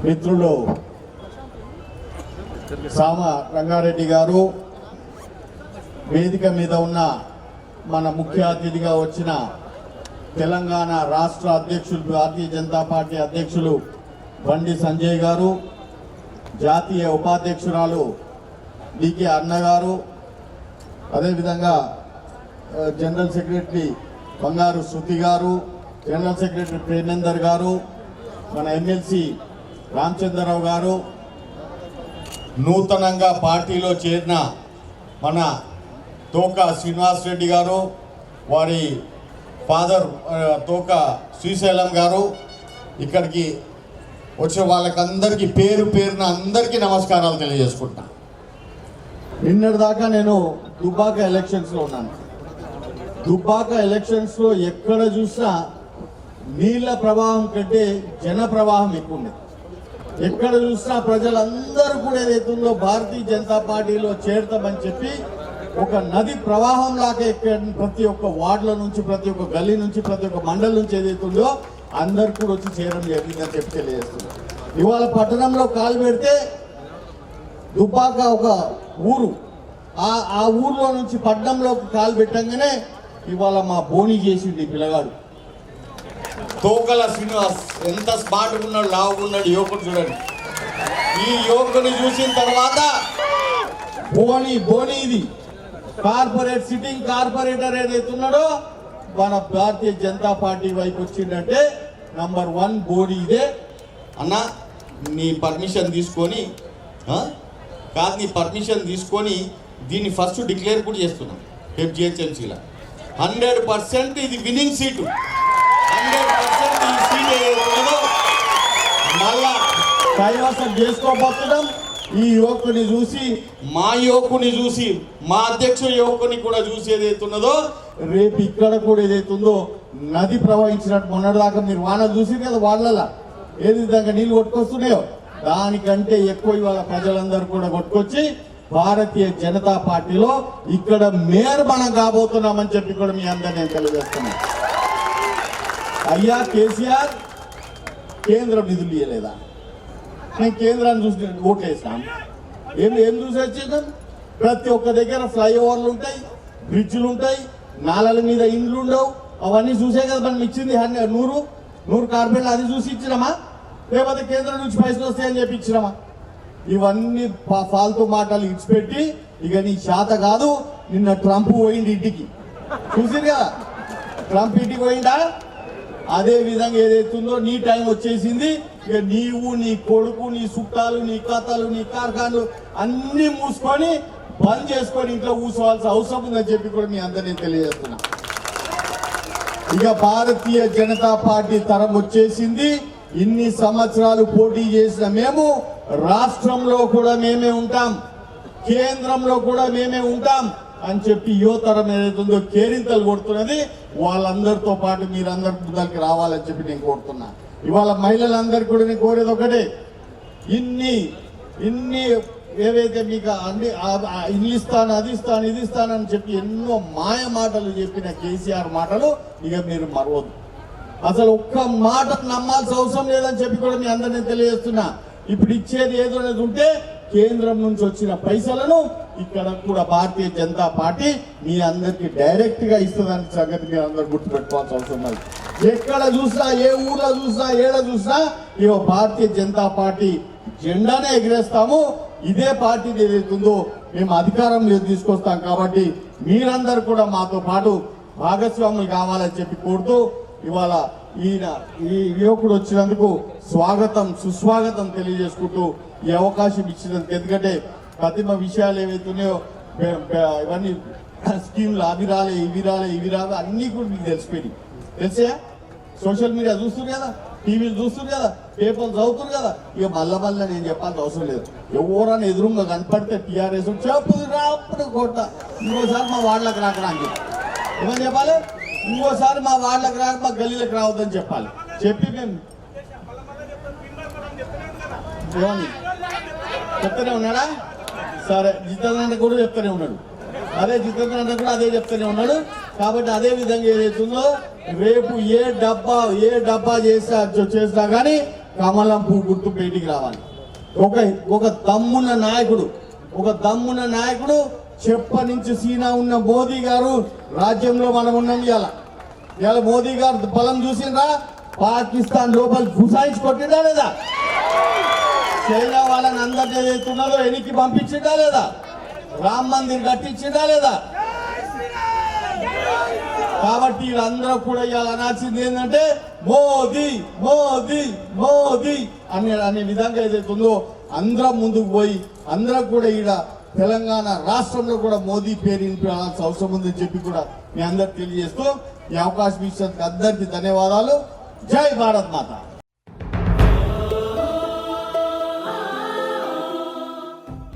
మిత్రులు సామ రంగారెడ్డి గారు, వేదిక మీద ఉన్న మన ముఖ్య అతిథిగా వచ్చిన తెలంగాణ రాష్ట్ర అధ్యక్షులు, భారతీయ జనతా పార్టీ అధ్యక్షులు బండి సంజయ్ గారు, జాతీయ ఉపాధ్యక్షురాలు డికే అన్న గారు, అదేవిధంగా జనరల్ సెక్రటరీ బంగారు శృతి గారు, జనరల్ సెక్రటరీ ప్రేమేందర్ గారు, మన ఎమ్మెల్సీ రామచంద్రరావు గారు, నూతనంగా పార్టీలో చేరిన మన తోక శ్రీనివాస్ రెడ్డి గారు, వారి ఫాదర్ తోక శ్రీశైలం గారు, ఇక్కడికి వచ్చే వాళ్ళకందరికీ పేరు పేరున అందరికీ నమస్కారాలు తెలియజేసుకుంటున్నా. నిన్నటిదాకా నేను దుబ్బాక ఎలక్షన్స్లో ఉన్నాను. దుబ్బాక ఎలక్షన్స్లో ఎక్కడ చూసినా నీళ్ళ ప్రవాహం కంటే జన ప్రవాహం ఎక్కువ ఉంది. ఎక్కడ చూసినా ప్రజలందరూ కూడా ఏదైతుందో భారతీయ జనతా పార్టీలో చేరతామని చెప్పి ఒక నది ప్రవాహం లాగా ప్రతి ఒక్క వార్డుల నుంచి, ప్రతి ఒక్క గల్లీ నుంచి, ప్రతి ఒక్క మండలం నుంచి ఏదైతుందో అందరు కూడా వచ్చి చేరడం జరిగిందని చెప్పి తెలియజేస్తున్నారు. ఇవాళ పట్టణంలో కాలు పెడితే దుబ్బాక ఒక ఊరు, ఆ ఊర్లో నుంచి పట్టణంలోకి కాలు పెట్టంగానే ఇవాళ మా బోని చేసింది పిల్లగాడు తోకల శ్రీనివాస్. ఎంత స్మార్ట్గా ఉన్నాడు, లావుగా ఉన్నాడు యువకుడు చూడండి. ఈ యువకుని చూసిన తర్వాత బోని ఇది కార్పొరేట్ సిట్టింగ్ కార్పొరేటర్ ఏదైతున్నాడో మన భారతీయ జనతా పార్టీ వైపు వచ్చిందంటే నంబర్ 1 బోని ఇదే. అన్న నీ పర్మిషన్ తీసుకొని కాదు, నీ పర్మిషన్ తీసుకొని దీన్ని ఫస్ట్ డిక్లేర్ కూడా చేస్తున్నాం. రేపు జిహెచ్ఎంసీలో 100% ఇది విన్నింగ్ సీటు. 100% ఈ సీట్ ఏదైతుందో మళ్ళా కైవసం చేసుకోబోతున్నాం. ఈ యువకుని చూసి, మా యువకుని చూసి, మా అధ్యక్ష యువకుని కూడా చూసి ఏదైతున్నదో రేపు ఇక్కడ కూడా ఏదైతుందో నది ప్రవహించినట్టు మొన్నటిదాకా మీరు వానలు చూసి కదా, వాళ్ళ ఏది విధంగా నీళ్ళు కొట్టుకొస్తున్నాయో దానికంటే ఎక్కువ ఇవాళ ప్రజలందరూ కూడా కొట్టుకొచ్చి భారతీయ జనతా పార్టీలో ఇక్కడ మేయర్ మనం కాబోతున్నామని చెప్పి కూడా మీ అందరు నేను తెలియజేస్తున్నాను. అయ్యా కేసీఆర్ కేంద్రం నిధులు ఇవ్వలేదా? నేను కేంద్రాన్ని చూసి ఓట్లేసాను. ఏం చూసి వచ్చేద్దాం? ప్రతి ఒక్క దగ్గర ఫ్లైఓవర్లు ఉంటాయి, బ్రిడ్జ్లు ఉంటాయి, నాలల మీద ఇండ్లు ఉండవు. అవన్నీ చూసే కదా మనం ఇచ్చింది. 100 కార్పెట్లు అది చూసి ఇచ్చినామా, లేకపోతే కేంద్రం నుంచి పైసలు వస్తాయని చెప్పి ఇచ్చినామా? ఇవన్నీ ఫాల్తూ మాటలు ఇచ్చిపెట్టి ఇక నీ శాత కాదు. నిన్న ట్రంప్ పోయింది ఇంటికి, చూసింది కదా, ట్రంప్ ఇంటికి పోయిందా? అదే విధంగా ఏదైతుందో నీ టైం వచ్చేసింది. ఇక నీవు, నీ కొడుకు, నీ చుట్టాలు, నీ కథలు, నీ కార్ఖాన్లు అన్ని మూసుకొని బంద్ చేసుకొని ఇంట్లో కూర్చోవాల్సిన అవసరం ఉందని చెప్పి కూడా మీ అందరినీ తెలియజేస్తున్నా. ఇక భారతీయ జనతా పార్టీ తరం వచ్చేసింది. ఇన్ని సంవత్సరాలు పోటీ చేసిన మేము రాష్ట్రంలో కూడా మేమే ఉంటాం, కేంద్రంలో కూడా మేమే ఉంటాం అని చెప్పి యువతరం ఏదైతుందో కేరింతలు కొడుతున్నది. వాళ్ళందరితో పాటు మీరందరి ముందరికి రావాలని చెప్పి నేను కోరుతున్నా. ఇవాళ మహిళలందరికీ కూడా నేను కోరేది ఒకటే, ఇన్ని ఏవైతే మీకు అన్ని ఇల్లు ఇస్తాను, అది ఇస్తాను, ఇది ఇస్తాను అని చెప్పి ఎన్నో మాయ మాటలు చెప్పిన కేసీఆర్ మాటలు ఇక మీరు మరవద్దు. అసలు ఒక్క మాట నమ్మాల్సిన అవసరం లేదని చెప్పి కూడా మీ అందరినీ తెలియజేస్తున్నా. ఇప్పుడు ఇచ్చేది ఏదో ఉంటే కేంద్రం నుంచి వచ్చిన పైసలను ఇక్కడ కూడా భారతీయ జనతా పార్టీ మీ అందరికి డైరెక్ట్ గా ఇస్తుందని సంగతి మీరు అందరు గుర్తుపెట్టుకోవాల్సిన అవసరం ఉంది. ఎక్కడ చూసినా, ఏ ఊర్లో చూసినా, ఏడ చూసినా ఇవ భారతీయ జనతా పార్టీ జెండానే ఎగిరేస్తాము. ఇదే పార్టీ ఏదైతుందో మేము అధికారంలో తీసుకొస్తాం. కాబట్టి మీరందరూ కూడా మాతో పాటు భాగస్వాములు కావాలని చెప్పి కోరుతూ ఇవాళ ఈ యువకుడు వచ్చినందుకు స్వాగతం, సుస్వాగతం తెలియజేసుకుంటూ ఈ అవకాశం ఇచ్చినందుకు. ఎందుకంటే ప్రతిమ విషయాలు ఏవైతున్నాయో ఇవన్నీ స్కీమ్లు అవి రాలే, ఇవి రాలే అన్నీ కూడా మీకు తెలిసిపోయి తెలిసా. సోషల్ మీడియా చూస్తున్నారు కదా, టీవీలు చూస్తున్నారు కదా, పేపర్లు చదువుతున్నారు కదా. ఇక మళ్ళా నేను చెప్పాల్సిన అవసరం లేదు. ఎవరైనా ఎదురుగా కనపడితే టీఆర్ఎస్ చెప్పు రాప్పుడు కొట్ట, ఇంకోసారి మా వాళ్ళకి రాకడానికి ఏమని చెప్పాలి, ఇంకోసారి మా వాళ్ళకి రాక మా గల్లీలకు రావద్దని చెప్పాలి. చెప్పి మేము చెప్తూనే ఉన్నాడా? సరే, జితేంద్ర కూడా చెప్తూనే ఉన్నాడు. అదే జితేంద్ర కూడా అదే చెప్తూనే ఉన్నాడు. కాబట్టి అదే విధంగా ఏదైతుందో రేపు ఏ డబ్బా చేసినా కానీ కమలం పువ్వు గుర్తు బయటికి రావాలి. ఒక దమ్మున్న నాయకుడు చెప్ప నుంచి సీనా ఉన్న మోదీ గారు రాజ్యంలో మనం ఉన్నాం. ఇవాళ మోదీ గారు బలం చూసిండ్రా, పాకిస్తాన్ లోపల గుసాయించి కొట్టిందా లేదా, చైనా వాళ్ళని అందరు ఏదైతున్నదో వెనక్కి పంపించిందా లేదా, రామ్ మందిర్ కట్టించిందా లేదా. కాబట్టి వీళ్ళందరూ కూడా ఇవాళ అనాల్సింది ఏంటంటే మోదీ మోదీ మోదీ అనే విధంగా ఏదైతుందో అందరం ముందుకు పోయి అందరం కూడా ఈడ తెలంగాణ రాష్ట్రంలో కూడా మోదీ పేరు వినిపించాల్సిన అవసరం ఉందని చెప్పి కూడా మీ అందరికి తెలియజేస్తూ ఈ అవకాశం ఇచ్చినందుకు అందరికీ ధన్యవాదాలు. జై భారత్ మాత.